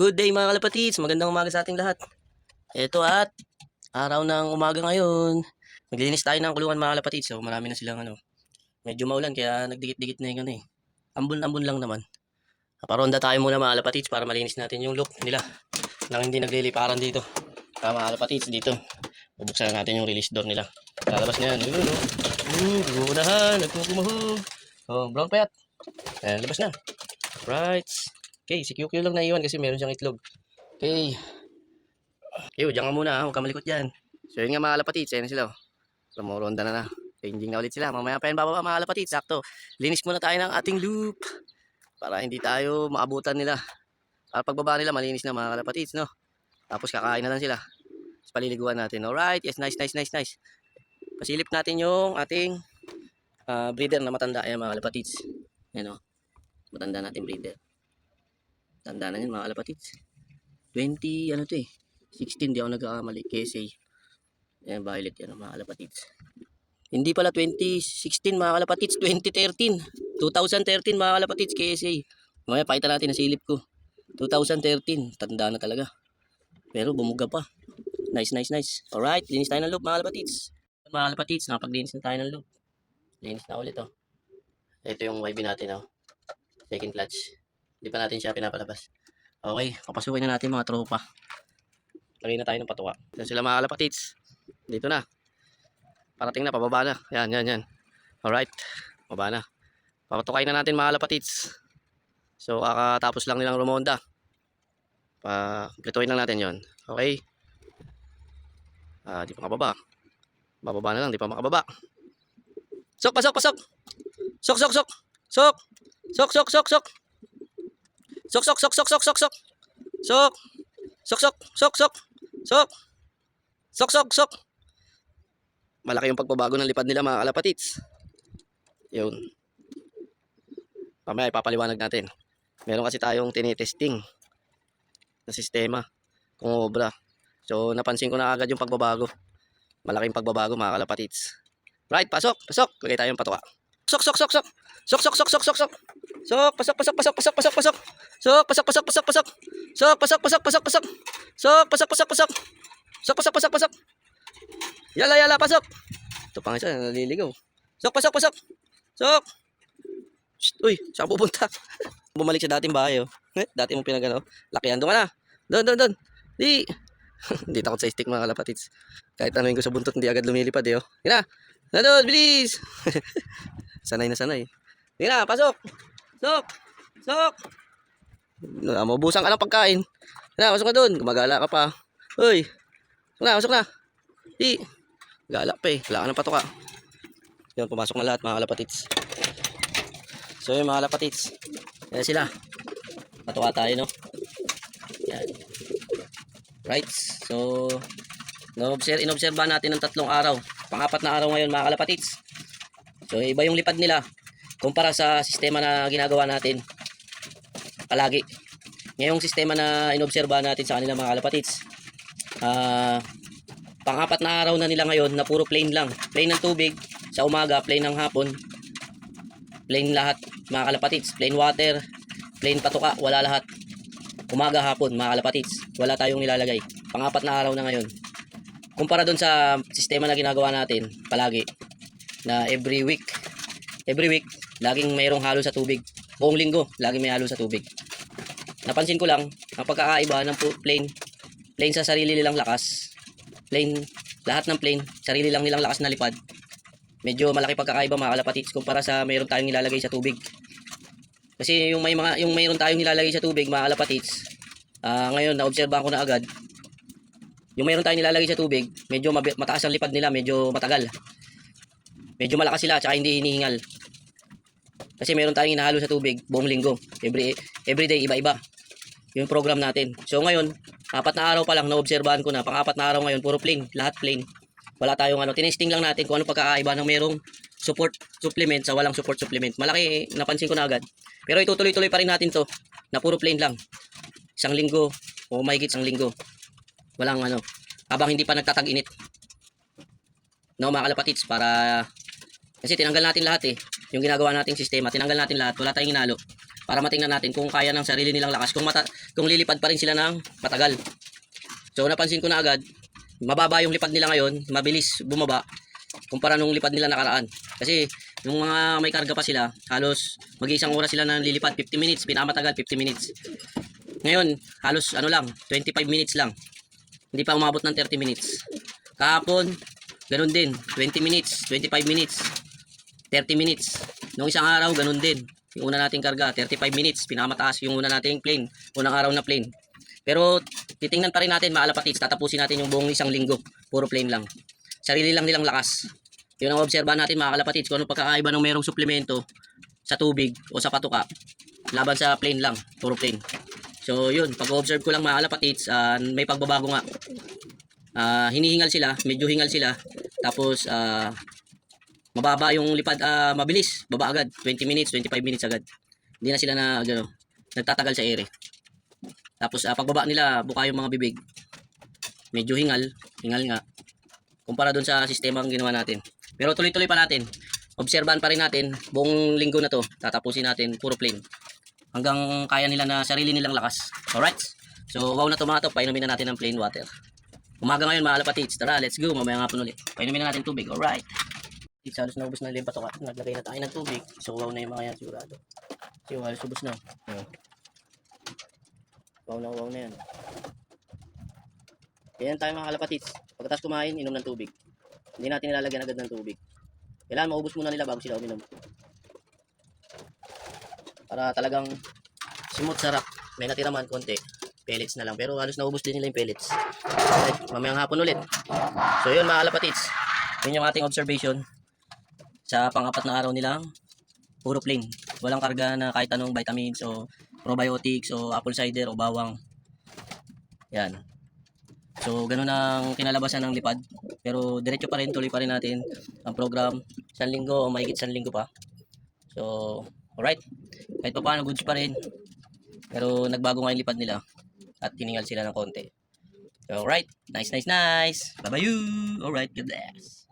Good day mga kalapatids, magandang umaga sa ating lahat. Ito at araw ng umaga ngayon. Maglinis tayo ng kulungan mga kalapatids. So marami na silang medyo maulan kaya nagdikit-dikit na yung ambon-ambon lang naman. Paronda tayo muna mga kalapatids para malinis natin yung loop nila nang hindi nagliliparan dito. Kaya mga kalapatids dito, bubuksan natin yung release door nila. Lalabas na yan. Gugunahan, nagkukumuhog. Oh, brown payat. Ayan, labas na. Right. Okay, si QQ lang naiwan kasi meron siyang itlog. Okay. Okay, diyan ka muna. Huwag ka malikot dyan. So yun nga mga kalapatids, ayan na sila. Sumuronda na. Changing na ulit sila. Mamaya pa yan bababa mga kalapatids. Sakto. Linis muna tayo ng ating loop para hindi tayo maabutan nila. Para pagbaba nila malinis na mga kalapatids, no? Tapos kakain na lang sila. Tapos paliliguan natin. Alright, yes, nice. Pasilip natin yung ating breeder na matanda. Ayan mga kalapatids. Ayan o. Matanda natin breeder. Tanda na yun mga kalapatids. 20, 16, di ako nagkakamali. KSA. Ayan, violet yan mga kalapatids. Hindi pala 2016 mga kalapatids, 2013. 2013 mga kalapatids, KSA. Mamaya pakita natin ang silip ko. 2013, tanda na talaga. Pero bumuga pa. Nice. Alright, linis tayo ng loop mga kalapatids. Mga kalapatids, nakapaglinis na tayo ng loop. Linis na ulit oh. Ito yung YB natin oh. Second clutch. Hindi pa natin siya pinapalabas. Okay, papasukin na natin mga tropa. Lagay na tayo ng patuka. Yan sila mga kalapatids. Dito na. Parating na, pababa na. Yan. Alright, pababa na. Papatukay na natin mga kalapatids. So, kakatapos lang nilang rumonda. Kumpletuhin lang natin yon. Okay. Di pa makababa. Bababa na lang, di pa makababa. Sok. Sok. Malaki yung pagbabago ng lipad nila mga kalapatids. Yun. Mamaya ipapaliwanag natin. Meron kasi tayong tinitesting na sistema kung obra. So napansin ko na agad yung pagbabago. Malaking pagbabago mga kalapatids. Right, pasok. Lagay tayong patuka. Sok. Yala, pasok. Ito pang isa, naliligaw. Pasok. Sok. Uy, saan pupunta? Bumalik sa dating bahay, oh. Dati mong pinagano. Lakihan, doon ka na. Doon. Di. Hindi takot sa stick mga kalapatids. Kahit ano yung ko sa buntot, hindi agad lumilipad, eh, oh. Yan na. Doon, bilis. Sanay. Yan na, pasok. Sok. Mabusan ka ng pagkain. Yan na, pasok ka doon. Gumagala ka pa. Uy. Pasok na. Di. Gala pa eh. Wala ka ng patuka. Yan, pumasok na lahat mga kalapatids. So yung mga kalapatids. Yan sila. Patuka tayo, no? Yan. Right. So, inobserbahan natin ng 3 araw. Pang-4 na araw ngayon mga kalapatids. So iba yung lipad nila kumpara sa sistema na ginagawa natin palagi. Ngayong sistema na inobserbahan natin sa kanila mga kalapatids, pang-4 na araw na nila ngayon na puro plain lang. Plain ng tubig sa umaga, plain ng hapon. Plain lahat mga kalapatids. Plain water, plain patuka, wala lahat. Umaga, hapon mga kalapatids. Wala tayong nilalagay. Pang-4 na araw na ngayon. Kumpara dun sa sistema na ginagawa natin palagi na every week laging mayroong halo sa tubig. Buong linggo laging may halo sa tubig. Napansin ko lang ang pagkakaiba ng plain sa sarili nilang lakas. Lahat ng plain, sarili lang nilang lakas na lipad. Medyo malaki pagkakaiba mga kalapatids kumpara sa mayroon tayong nilalagay sa tubig. Kasi yung mayroon tayong nilalagay sa tubig mga kalapatids, ngayon naobserbahan ko na agad. Yung mayroon tayong nilalagay sa tubig, medyo mataas ang lipad nila, medyo matagal. Medyo malakas sila, tsaka hindi hinihingal. Kasi mayroon tayong hinahalo sa tubig buong linggo. Every day, iba-iba yung program natin. So ngayon, 4 na araw pa lang, naobserbahan ko na, pang-4 na araw ngayon, puro plain, lahat plain. Wala tayong tinesting lang natin kung ano pagkakaiba ng mayroong support supplement sa walang support supplement. Malaki, napansin ko na agad. Pero itutuloy-tuloy pa rin natin to, na puro plain lang. 1 linggo, o mahigit 1 linggo. Walang habang hindi pa nagtatag-init. No mga kalapatids, para kasi tinanggal natin lahat eh. Yung ginagawa nating sistema, tinanggal natin lahat. Wala tayong hinalo. para matingnan natin kung kaya ng sarili nilang lakas, kung lilipad pa rin sila ng matagal. So napansin ko na agad, mababa yung lipad nila ngayon, mabilis bumaba kumpara nung lipad nila nakaraan. Kasi yung mga may karga pa sila, halos mag-iisang oras sila na lilipad, 50 minutes, pinakamatagal 50 minutes. Ngayon, halos ano lang, 25 minutes lang. Hindi pa umabot ng 30 minutes. Kahapon, ganun din, 20 minutes, 25 minutes, 30 minutes. Nung isang araw, ganun din. Yung una nating karga, 35 minutes, pinakamataas yung una nating plane, unang araw na plane. Pero titingnan pa rin natin, maalapatits, tatapusin natin yung buong isang linggo, puro plane lang. Sarili lang nilang lakas. Yun ang obserbahan natin mga kalapatids, kung anong pagkakaiba ng merong suplemento sa tubig o sa patuka laban sa plain lang, puro plain. So yun, pag-observe ko lang mga kalapatids, may pagbabago nga. Hinihingal sila, medyo hingal sila, tapos mababa yung lipad, mabilis, baba agad, 20 minutes, 25 minutes agad. Hindi na sila nagtatagal sa ere. Tapos pagbaba nila, buka yung mga bibig, medyo hingal nga kumpara dun sa sistema ang ginawa natin. Pero tuloy-tuloy pa natin. Obserbahan pa rin natin buong linggo na to. Tatapusin natin puro plain. Hanggang kaya nila na sarili nilang lakas. Alright? So, wow na tomato. Painumin na natin ng plain water. Umaga ngayon mga kalapatids. Tara, let's go. Mamaya nga po ulit. Painumin na natin tubig. Alright. Halos naubos na yung pato. Naglagay na tayo ng tubig. So, wow na yung mga yan sigurado. So, halos ubos na. Wow na yan. Ganyan tayo mga kalapatids. Pagkatapos kumain, inom ng tubig. Hindi natin nilalagyan agad ng tubig. Kailangan maubos muna nila bago sila uminom. Para talagang smooth, sarap. May natira man konti. Pellets na lang. Pero halos naubos din nila yung pellets. Alright, mamayang hapon ulit. So yun mga kalapatids. Yun yung ating observation. Sa pang-apat na araw nilang puro plain. Walang karga na kahit anong vitamins o probiotics o apple cider o bawang. Yan. So, ganun ang kinalabasan ng lipad. Pero, diretso pa rin, tuloy pa rin natin ang program. 1 linggo o mahigit 1 linggo pa. So, alright. Kahit pa paano, goods pa rin. Pero, nagbago nga yung lipad nila. At tiningal sila ng konti. So, alright. Nice. Bye-bye you. Alright, God bless.